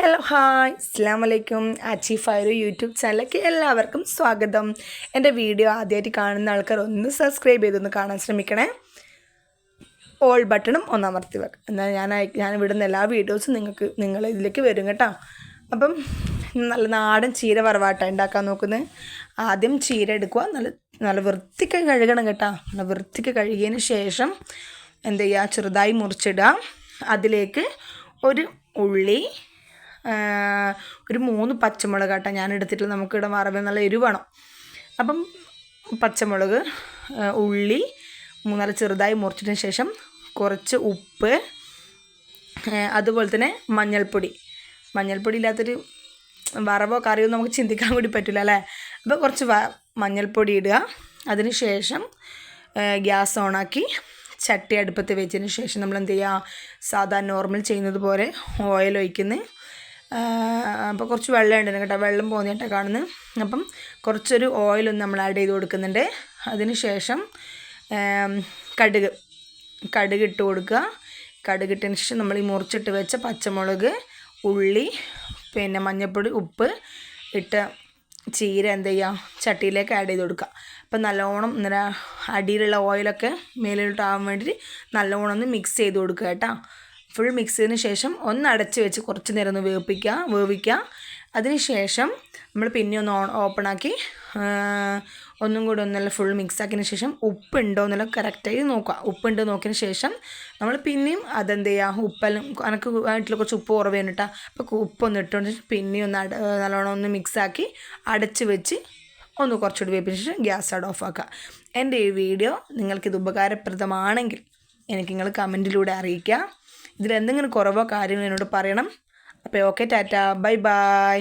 Hello hi അസ്സലാമു അലൈക്കും. ആച്ചി ഫൈറു YouTube ചാനലിലേക്ക് എല്ലാവർക്കും സ്വാഗതം. എൻ്റെ വീഡിയോ ആദ്യമായിട്ട് കാണുന്ന ആൾക്കാർ ഒന്ന് സബ്സ്ക്രൈബ് ചെയ്തൊന്ന് കാണാൻ ശ്രമിക്കണേ. ഓൾ ബട്ടണും ഒന്ന് അമർത്തി വെക്കാം. എന്നാൽ ഞാൻ വിടുന്ന എല്ലാ വീഡിയോസും നിങ്ങൾ ഇതിലേക്ക് വരും കേട്ടോ. അപ്പം നല്ല നാടൻ ചീര വറവാട്ട ഉണ്ടാക്കാൻ നോക്കുന്നത്. ആദ്യം ചീര എടുക്കുക, നല്ല വൃത്തിക്ക് കഴുകണം കേട്ടോ. നല്ല വൃത്തിക്ക് കഴുകിയതിന് ശേഷം എന്ത് ചെയ്യുക, ചെറുതായി മുറിച്ചിടുക. അതിലേക്ക് ഒരു ഉള്ളി, ഒരു 3 പച്ചമുളക് കേട്ടോ ഞാൻ എടുത്തിട്ടുള്ള. നമുക്കിവിടെ വറവ് നല്ല എരിവേണം. അപ്പം പച്ചമുളക്, ഉള്ളി 3 ചെറുതായി മുറിച്ചതിന് ശേഷം കുറച്ച് ഉപ്പ്, അതുപോലെ തന്നെ മഞ്ഞൾപ്പൊടി ഇല്ലാത്തൊരു വറവോ കറിയോ നമുക്ക് ചിന്തിക്കാൻ കൂടി പറ്റില്ല അല്ലേ. അപ്പോൾ കുറച്ച് മഞ്ഞൾപ്പൊടി ഇടുക. അതിന് ശേഷം ഗ്യാസ് ഓണാക്കി ചട്ടി അടുപ്പത്ത് വെച്ചതിന് ശേഷം നമ്മൾ എന്ത് ചെയ്യുക, സാധാരണ നോർമൽ ചെയ്യുന്നത് പോലെ ഓയിൽ ഒഴിക്കുന്നത്. അപ്പോൾ കുറച്ച് വെള്ളം ഉണ്ട് കേട്ടോ, വെള്ളം പോന്നിട്ടാണ് കാണുന്നത്. അപ്പം കുറച്ചൊരു ഓയിലൊന്ന് നമ്മൾ ആഡ് ചെയ്ത് കൊടുക്കുന്നുണ്ട്. അതിന് ശേഷം കടുക് ഇട്ട് കൊടുക്കുക. കടുകിട്ടതിന് ശേഷം നമ്മൾ ഈ മുറിച്ചിട്ട് വെച്ച പച്ചമുളക്, ഉള്ളി, പിന്നെ മഞ്ഞൾപ്പൊടി, ഉപ്പ് ഇട്ട ചീര എന്ത് ചെയ്യുക, ചട്ടിയിലേക്ക് ആഡ് ചെയ്ത് കൊടുക്കുക. അപ്പം നല്ലോണം ഇന്നലെ അടിയിലുള്ള ഓയിലൊക്കെ മേലിലോട്ടാകാൻ വേണ്ടിയിട്ട് നല്ലോണം ഒന്ന് മിക്സ് ചെയ്ത് കൊടുക്കുക കേട്ടോ. ഫുൾ മിക്സ് ചെയ്തതിന് ശേഷം ഒന്ന് അടച്ച് വെച്ച് കുറച്ച് നേരം ഒന്ന് വേവിക്കുക. അതിന് ശേഷം നമ്മൾ പിന്നെ ഒന്ന് ഓപ്പണാക്കി ഒന്നും കൂടി ഒന്നെല്ലാം ഫുൾ മിക്സ് ആക്കിയതിന് ശേഷം ഉപ്പുണ്ടോ എന്നെല്ലാം കറക്റ്റായി നോക്കുക. ഉപ്പുണ്ടോ നോക്കിയതിന് ശേഷം നമ്മൾ പിന്നെയും അതെന്ത് ചെയ്യുക, ഉപ്പെല്ലാം എനിക്ക് ആയിട്ടുള്ള കുറച്ച് ഉപ്പ് കുറവ് കേട്ടോ. അപ്പോൾ ഉപ്പൊന്ന് ഇട്ടുകൊണ്ട് പിന്നെയും ഒന്ന് നല്ലോണം ഒന്ന് മിക്സാക്കി അടച്ച് വെച്ച് ഒന്ന് കുറച്ചുകൂടി വേപ്പിന് ശേഷം ഗ്യാസ് അവിടെ ഓഫാക്കുക. എൻ്റെ ഈ വീഡിയോ നിങ്ങൾക്കിത് ഉപകാരപ്രദമാണെങ്കിൽ എനിക്ക് നിങ്ങൾ കമൻറ്റിലൂടെ അറിയിക്കുക. ഇതിലെന്തെങ്കിലും കുറവോ കാര്യങ്ങളോ എന്നോട് പറയണം. അപ്പോൾ ഓക്കെ, ടാറ്റ, ബൈ ബൈ.